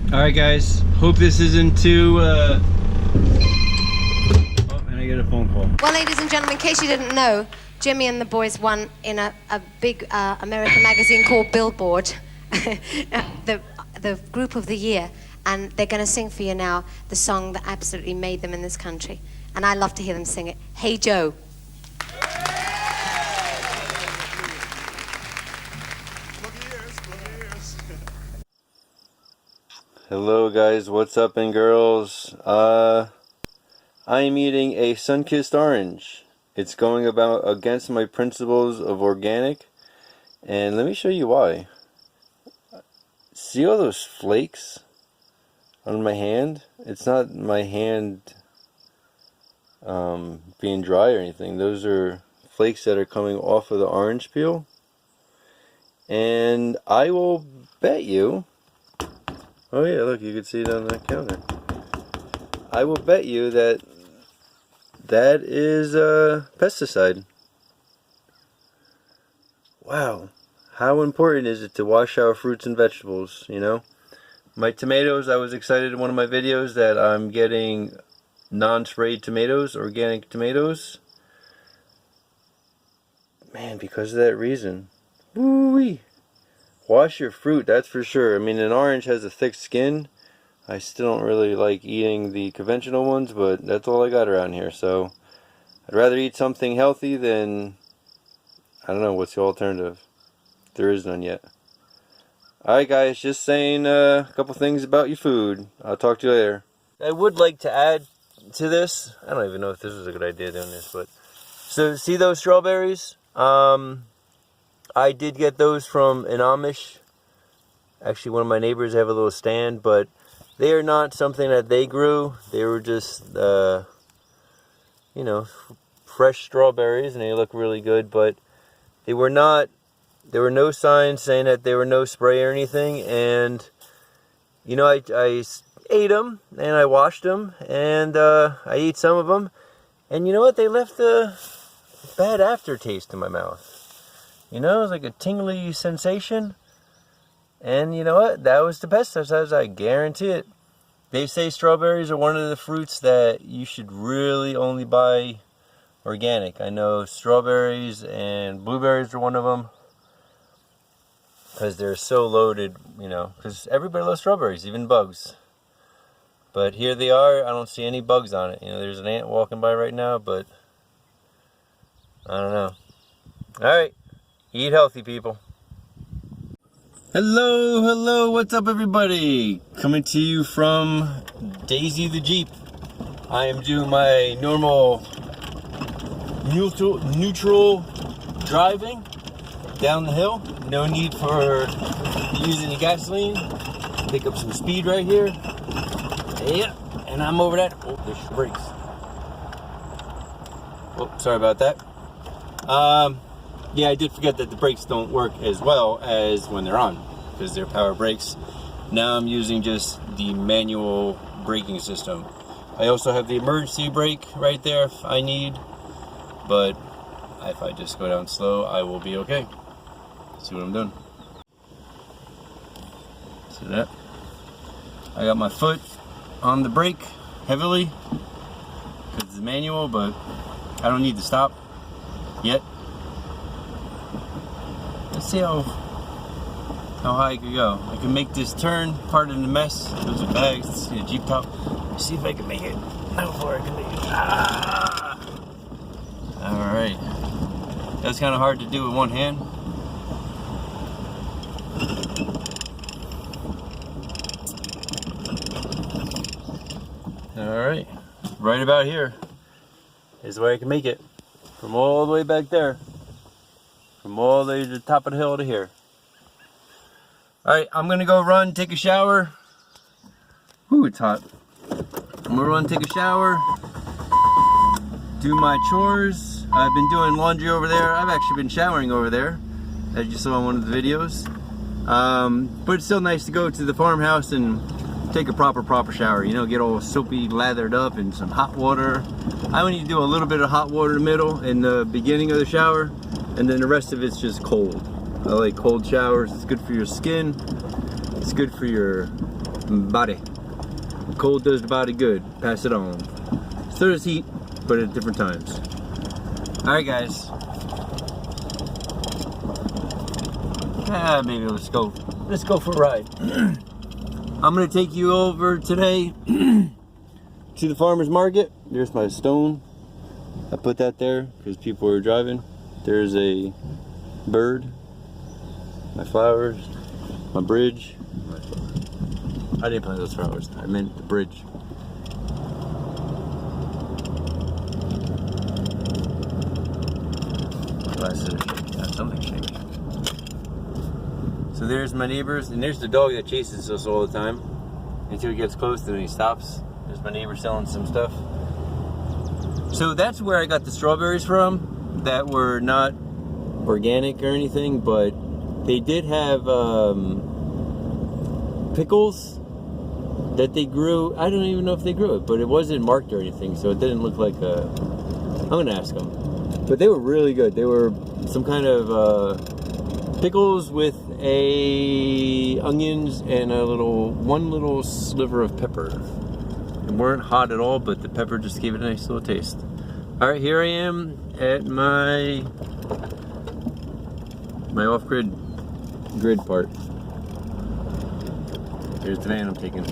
Alright guys, hope this isn't too oh, and I get a phone call. Well, ladies and gentlemen, in case you didn't know, Jimmy and the boys won in a big American magazine called Billboard, the group of the year, and they're going to sing for you now the song that absolutely made them in this country. And I love to hear them sing it. Hey Joe. Hello guys, what's up and girls? I am eating a sun-kissed orange. It's going about against my principles of organic, and let me show you why. See all those flakes on my hand? It's not my hand being dry or anything. Those are flakes that are coming off of the orange peel, and I will bet you, oh yeah, look, you can see it on the counter. I will bet you that that is a pesticide. Wow. How important is it to wash our fruits and vegetables, you know? My tomatoes, I was excited in one of my videos that I'm getting non-sprayed tomatoes, organic tomatoes. Man, because of that reason. Woo-wee. Wash your fruit, that's for sure. I mean, an orange has a thick skin. I still don't really like eating the conventional ones, but that's all I got around here. So I'd rather eat something healthy than, I don't know, what's the alternative? There is none yet. Alright guys, just saying a couple things about your food. I'll talk to you later. I would like to add to this, I don't even know if this was a good idea doing this, but so see those strawberries? I did get those from an Amish. Actually, one of my neighbors have a little stand, but they are not something that they grew. They were just, you know, fresh strawberries, and they look really good, but they were not, there were no signs saying that there were no spray or anything, and, you know, I ate them, and I washed them, and I ate some of them, and you know what, they left a bad aftertaste in my mouth. You know, it was like a tingly sensation. And you know what? That was the pesticides, I guarantee it. They say strawberries are one of the fruits that you should really only buy organic. I know strawberries and blueberries are one of them, because they're so loaded, you know, because everybody loves strawberries, even bugs. But here they are, I don't see any bugs on it. You know, there's an ant walking by right now, but I don't know. Alright. Eat healthy, people. Hello, what's up everybody? Coming to you from Daisy the Jeep. I am doing my normal neutral driving down the hill. No need for using any gasoline. Pick up some speed right here. Yeah, and I'm over that. Oh, there's brakes. Oh, sorry about that. Yeah, I did forget that the brakes don't work as well as when they're on, because they're power brakes. Now I'm using just the manual braking system. I also have the emergency brake right there if I need, but if I just go down slow, I will be okay. See what I'm doing? See that? I got my foot on the brake heavily, because it's manual, but I don't need to stop yet. Let's see how high I can go. I can make this turn, pardon the mess. Those are bags. Let's see a Jeep top. Let's see if I can make it. How far I can make it. Ah! Alright. That's kind of hard to do with one hand. Alright. Right about here is where I can make it. From all the way back there. From all the way to the top of the hill to here. Alright, I'm gonna go run, take a shower. Ooh, it's hot. I'm gonna run, take a shower, do my chores. I've been doing laundry over there. I've actually been showering over there, as you saw in one of the videos. But it's still nice to go to the farmhouse and take a proper shower. You know, get all soapy, lathered up in some hot water. I only need to do a little bit of hot water in the middle, in the beginning of the shower, and then the rest of it's just cold. I like cold showers. It's good for your skin. It's good for your body. Cold does the body good. Pass it on. So does heat, but at different times. Alright guys. Maybe let's go for a ride. I'm gonna take you over today to the farmer's market. There's my stone. I put that there because people were driving. There's a bird, my flowers, my bridge. I didn't plant those flowers. I meant the bridge. Glasses are shaking. Something's shaking. So there's my neighbors, and there's the dog that chases us all the time until he gets close, and then he stops. There's my neighbor selling some stuff. So that's where I got the strawberries from that were not organic or anything, but they did have pickles that they grew. I don't even know if they grew it, but it wasn't marked or anything, so it didn't look like a... I'm gonna ask them. But they were really good. They were some kind of pickles with onions and one little sliver of pepper. They weren't hot at all, but the pepper just gave it a nice little taste. All right, here I am at my off-grid part. Here's the van I'm taking.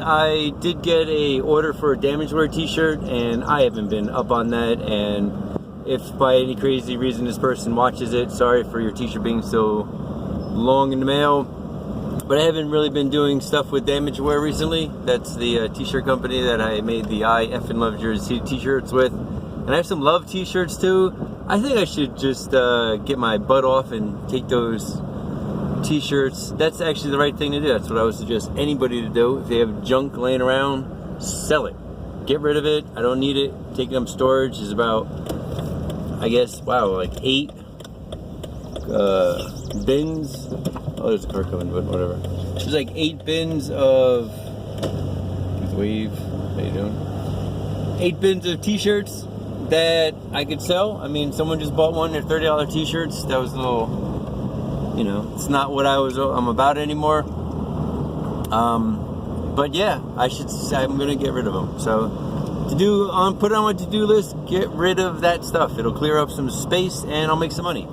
I did get a order for a damageware t-shirt, and I haven't been up on that, and if by any crazy reason this person watches it, sorry for your t-shirt being so long in the mail, but I haven't really been doing stuff with damageware recently. That's the t-shirt company that I made the I effing love jersey t-shirts with, and I have some love t-shirts too. I think I should just get my butt off and take those t-shirts. That's actually the right thing to do. That's what I would suggest anybody to do. If they have junk laying around, sell it. Get rid of it. I don't need it. Taking up storage is about, I guess, wow, like 8 bins. Oh, there's a car coming, but whatever. There's like 8 bins of Wave. How you doing? 8 bins of t-shirts that I could sell. I mean, someone just bought one. They're $30 t-shirts. That was a little, you know, it's not what I'm about anymore. But yeah, I'm gonna get rid of them. So put it on my to-do list, get rid of that stuff. It'll clear up some space and I'll make some money.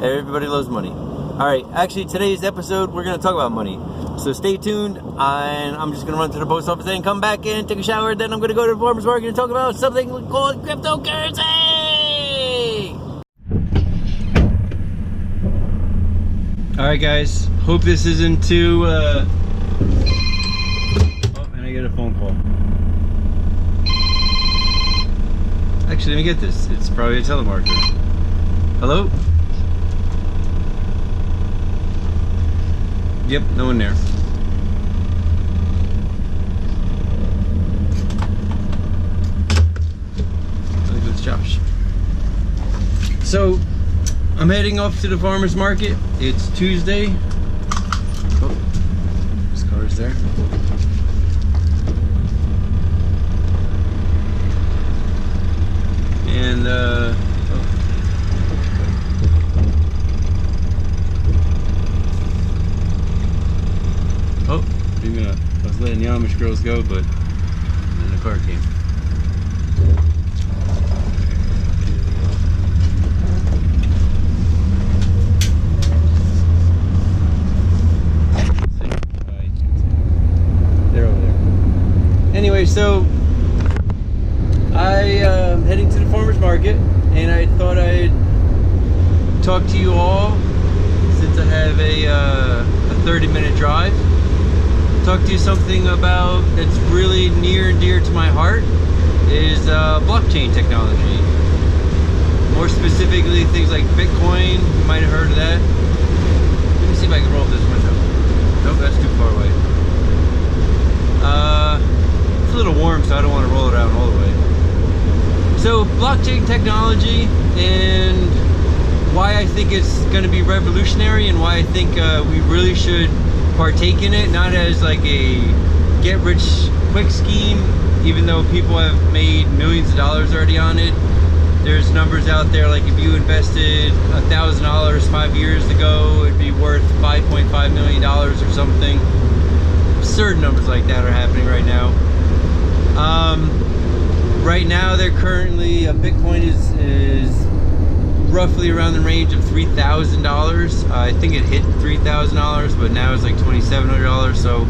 Everybody loves money. All right, actually today's episode, we're gonna talk about money. So stay tuned, and I'm just gonna run to the post office and come back and take a shower. Then I'm gonna go to the farmer's market and talk about something called cryptocurrency. Alright guys, hope this isn't too, oh, and I get a phone call. Actually, let me get this. It's probably a telemarketer. Hello? Yep, no one there. I think it's Josh. So, I'm heading off to the farmer's market. It's Tuesday. Oh, this car's there. And I was letting the Amish girls go, but then the car came. Anyway, so I am heading to the farmer's market, and I thought I'd talk to you all, since I have a 30-minute drive. Talk to you something about that's really near and dear to my heart is blockchain technology. More specifically, things like Bitcoin. You might have heard of that. Let me see if I can roll this window. Nope, that's too far away. It's a little warm, so I don't want to roll it out all the way. So blockchain technology, and why I think it's going to be revolutionary, and why I think we really should partake in it, not as like a get rich quick scheme, even though people have made millions of dollars already on it. There's numbers out there like if you invested $1,000 5 years ago, it'd be worth $5.5 million or something. Absurd numbers like that are happening right now. Right now, they're currently, Bitcoin is roughly around the range of $3,000. I think it hit $3,000, but now it's like $2,700. So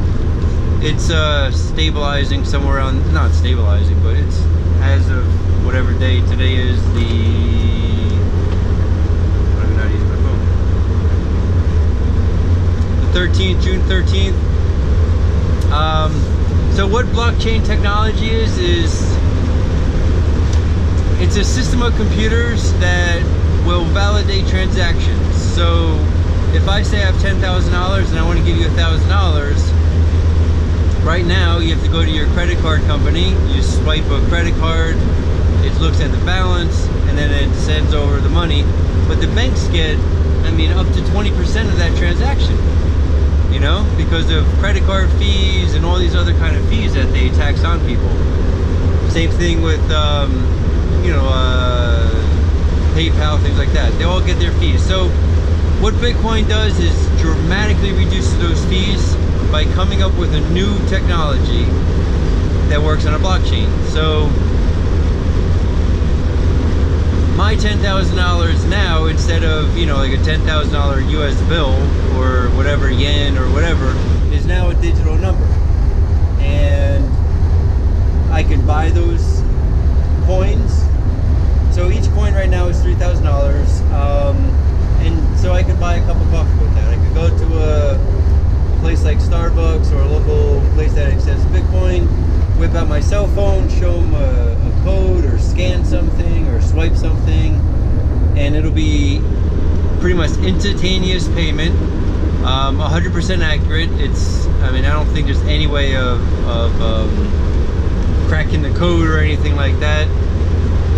it's stabilizing somewhere around, not stabilizing, but it's as of whatever day today is, I'm not using my phone. The 13th, June 13th. So what blockchain technology is it's a system of computers that will validate transactions. So if I say I have $10,000 and I want to give you $1,000, right now you have to go to your credit card company, you swipe a credit card, it looks at the balance, and then it sends over the money. But the banks get, I mean, up to 20% of that transaction, you know, because of credit card fees and all these other kind of fees that they tax on people. Same thing with, you know, PayPal, things like that. They all get their fees. So what Bitcoin does is dramatically reduces those fees by coming up with a new technology that works on a blockchain. So my $10,000 now, instead of, you know, like a $10,000 US bill or whatever, yen or whatever, is now a digital number. And I can buy those coins. So each coin right now is $3,000. And so I could buy a cup of coffee with that. I could go to a place like Starbucks or a local place that accepts Bitcoin, whip out my cell phone, show them a code or scan something or swipe something, and it'll be pretty much instantaneous payment, 100% accurate. It's, I mean, I don't think there's any way of cracking the code or anything like that.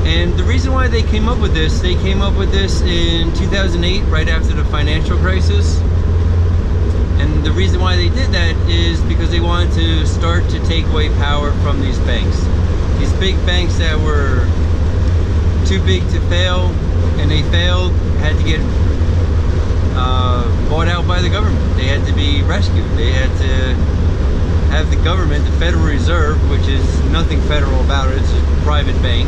And the reason why they came up with this, in 2008, right after the financial crisis. And the reason why they did that is because they wanted to start to take away power from these banks. These big banks that were too big to fail, and they failed, had to get bought out by the government. They had to be rescued. They had to have the government, the Federal Reserve, which is nothing federal about it, it's a private bank.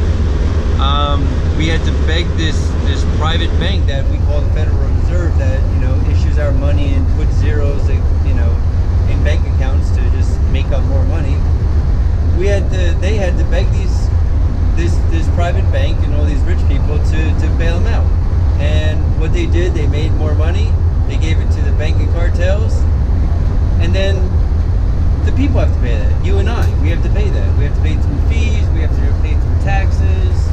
We had to beg this private bank that we call the Federal Reserve, that, you know, issues our money and puts zeros, you know, in bank accounts to just make up more money. They had to beg this private bank and all these rich people to bail them out. And what they did, they made more money. They gave it to the banking cartels, and then the people have to pay that. You and I, we have to pay that. We have to pay through fees. We have to pay through taxes.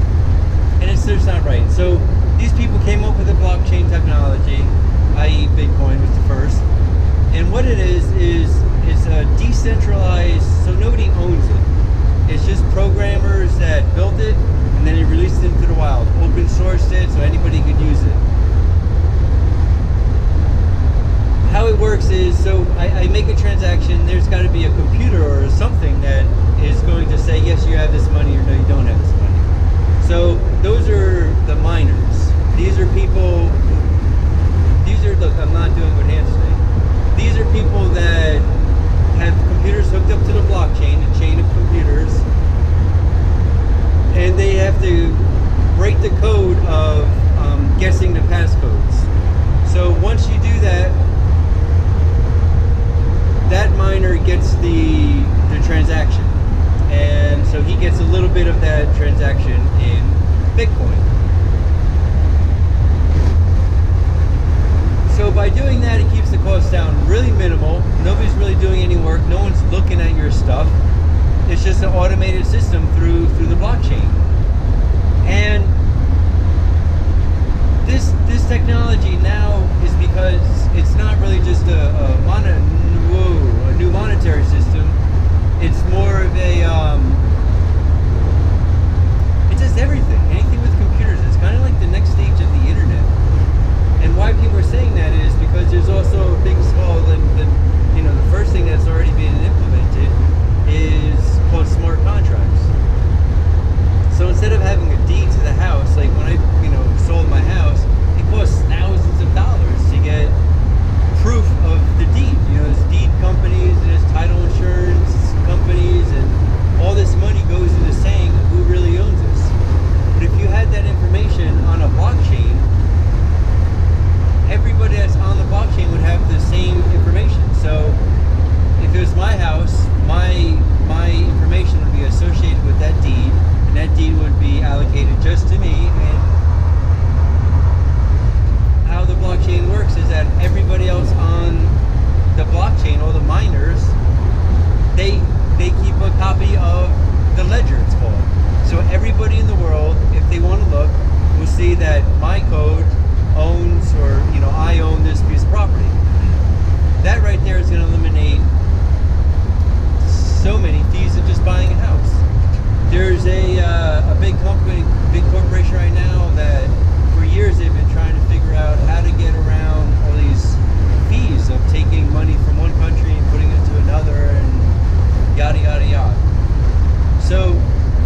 And it's just not right. So these people came up with a blockchain technology, i.e. Bitcoin was the first. And what it is a decentralized, so nobody owns it. It's just programmers that built it, and then they released it into the wild. Open sourced it so anybody could use it. How it works is, so I make a transaction, there's got to be a computer or something that is going to say, yes, you have this money, or no, you don't have this money. So those are the miners. These are people, look, I'm not doing what hands today. These are people that have computers hooked up to the blockchain, a chain of computers, and they have to break the code of guessing the passcodes. So once you do that, that miner gets the transaction. And so he gets a little bit of that transaction in Bitcoin. So by doing that, it keeps the cost down really minimal. Nobody's really doing any work. No one's looking at your stuff. It's just an automated system through the blockchain. And this technology now is because it's not really just a new monetary system. It's more of a, it does everything. Anything with computers. It's kind of like the next stage of the internet. And why people are saying that is because there's also things called, you know, the first thing that's already being implemented is called smart contracts. So instead of having a deed to the house, like the ledger, it's called. So everybody in the world, if they want to look, will see that my code owns, or I own this piece of property. That right there is going to eliminate so many fees of just buying a house. There's a big company, big corporation right now that for years they've been trying to figure out how to get around all these fees of taking money from one country and putting it to another and yada yada yada. So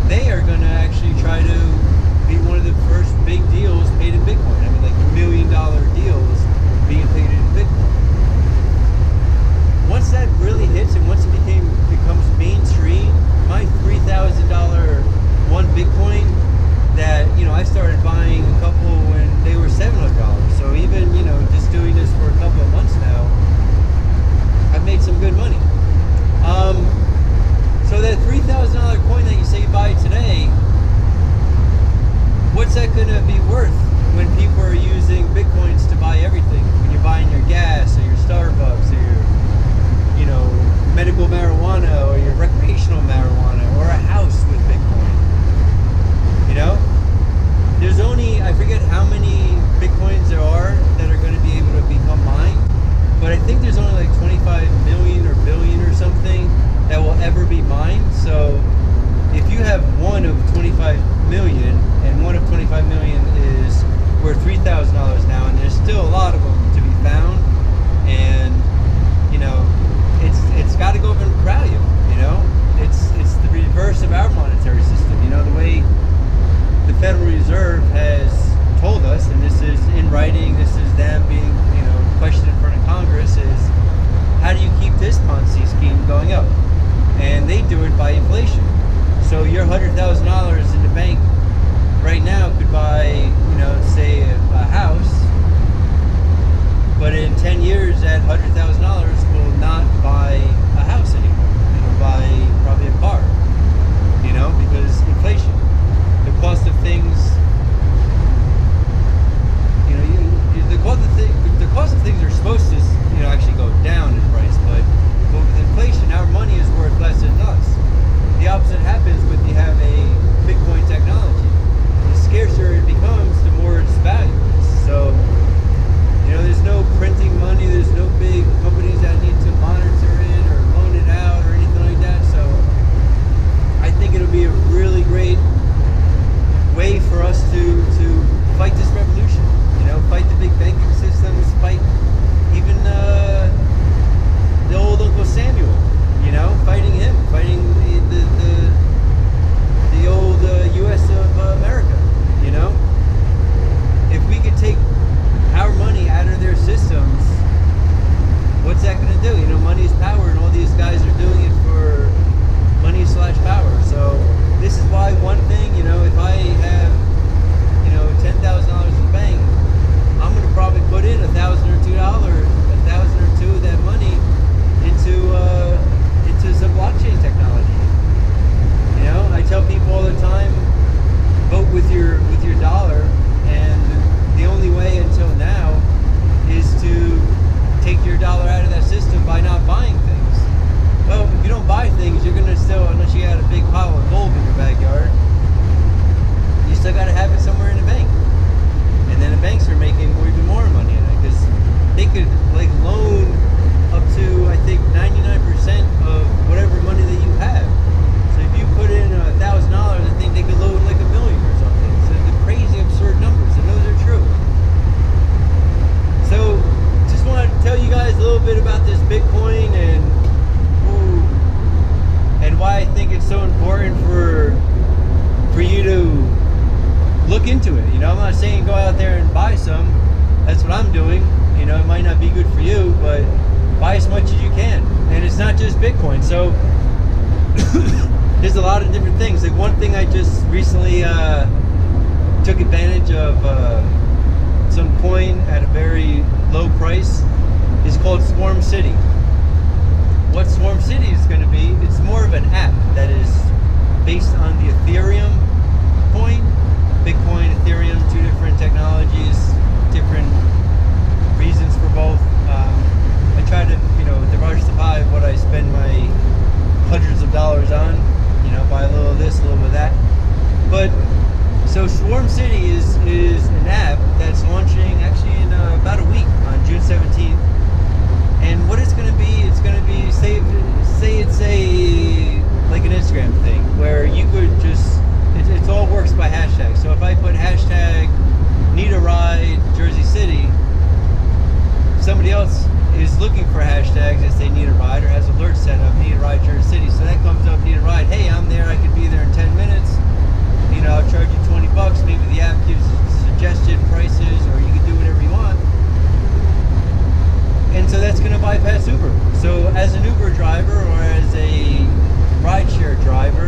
they are going to actually try to be one of the first big deals paid in Bitcoin. I mean, like $1 million deals being paid in Bitcoin. Once that really hits and once it becomes mainstream, my $3,000 one Bitcoin that I started buying a couple when they were $700. So even just doing this for a couple of months now, I've made some good money. So that $3,000 coin that you say you buy today, what's that going to be worth when people are using Bitcoins to buy everything? When you're buying your gas or your Starbucks or your medical marijuana or your recreational marijuana or a house with Bitcoin. There's only, I forget how many Bitcoins there are that are going to be able to become mined, but I think there's only like 25 million or billion or something that will ever be mined. So if you have one of 25 million, and one of 25 million is worth $3,000 now, and there's still a lot of them to be found, and it's got to go up in value. It's the reverse of our monetary system. The way the Federal Reserve has told us, and this is in writing, this is them being questioned in front of Congress, is how do you keep this Ponzi scheme going up? And they do it by inflation. So your $100,000 in the bank right now could buy, say a house, but in 10 years that $100,000 will not buy a house anymore. It'll buy probably a car, because inflation. The cost of things, the cost of things are supposed to, actually go down in price, but with inflation, our money is worth less than us. The opposite happens when you have a Bitcoin technology. The scarcer it becomes, the more its value is. So, there's no printing money, there's no big companies that need to monitor it or loan it out or anything like that. So, I think it'll be a really great way for us to fight this revolution. Fight the big banking systems, fight even the old Uncle Samuel. Fighting him, fighting the old U.S. of America. If we could take our money out of their systems, what's that going to do? Money is power, and all these guys are doing it for money/power. So this is why one thing, if I have, $10,000 in the bank, I'm going to probably put in $1,000 or $2,000 of that money into some blockchain technology. I tell people all the time, vote with your dollar, and the only way until now is to take your dollar out of that system by not buying things. Well, if you don't buy things, you're gonna still, unless you got a big pile of gold in your backyard, you still gotta have it somewhere in the bank. And then the banks are making even more money in it, because they could loan up to, I think, 99% of whatever money that you have. So if you put in $1,000, I think they could loan like $1 million or something. So the crazy, absurd numbers, and those are true. So just wanted to tell you guys a little bit about this Bitcoin and why I think it's so important for you to look into it. I'm not saying go out there and buy some. That's what I'm doing. It might not be good for you, but buy as much as you can. And it's not just Bitcoin. So there's a lot of different things. Like one thing I just recently took advantage of some coin at a very low price is called Swarm City. What Swarm City is going to be, it's more of an app that is based on the Ethereum coin. Bitcoin, Ethereum, two different technologies, different reasons for both. I try to, diversify what I spend my hundreds of dollars on. Buy a little of this, looking for hashtags as they need a ride, or has alerts set up, need a ride Jersey City. So that comes up, need a ride. Hey, I'm there. I could be there in 10 minutes. You know, I'll charge you 20 bucks. Maybe the app gives suggested prices, or you can do whatever you want. And so that's going to bypass Uber. So as an Uber driver or as a rideshare driver,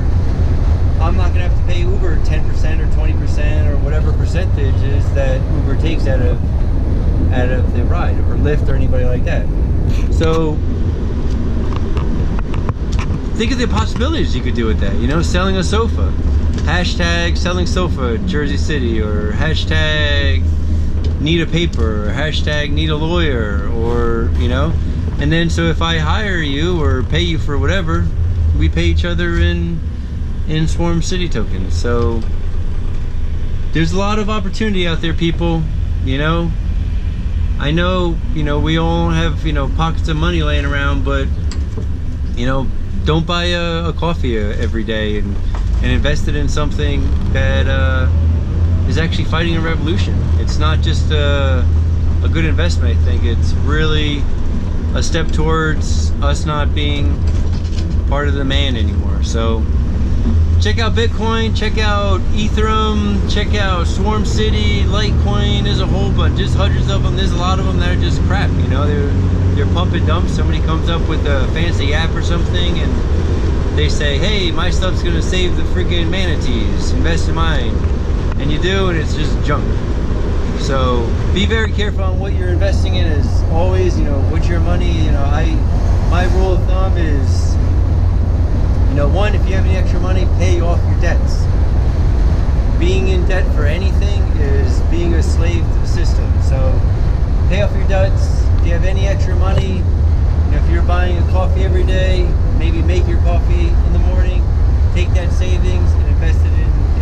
I'm not going to have to pay Uber 10% or 20% or whatever percentage is that Uber takes out of the ride, or Lyft or anybody like that. So think of the possibilities you could do with that. You know, selling a sofa. Hashtag selling sofa Jersey City, or hashtag need a paper, or hashtag need a lawyer, or, you know. And then so if I hire you or pay you for whatever, we pay each other in Swarm City tokens. So there's a lot of opportunity out there, people. You know, I know, you know, we all have, you know, pockets of money laying around, but, you know, don't buy a coffee every day, and invest it in something that is actually fighting a revolution. It's not just a good investment. I think it's really a step towards us not being part of the man anymore. So check out Bitcoin, check out Ethereum, check out Swarm City, Litecoin. There's a whole bunch, just hundreds of them. There's a lot of them that are just crap, you know. They're pump and dump. Somebody comes up with a fancy app or something, and they say, hey, my stuff's gonna save the freaking manatees, invest in mine. And you do, and it's just junk. So be very careful on what you're investing in. As always, you know, what's your money, you know, my rule of thumb is, you know, one, if you have any extra money, pay off your debts. Being in debt for anything is being a slave to the system. So pay off your debts. If you have any extra money, you know, if you're buying a coffee every day, maybe make your coffee in the morning, take that savings and invest it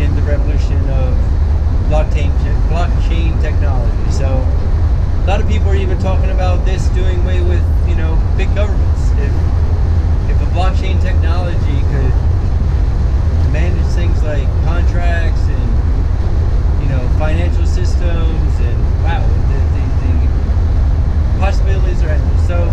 in the revolution of blockchain technology. So a lot of people are even talking about this doing away with, you know, big governments. If a blockchain technology could manage things like contracts and, you know, financial systems, and wow, the possibilities are endless. So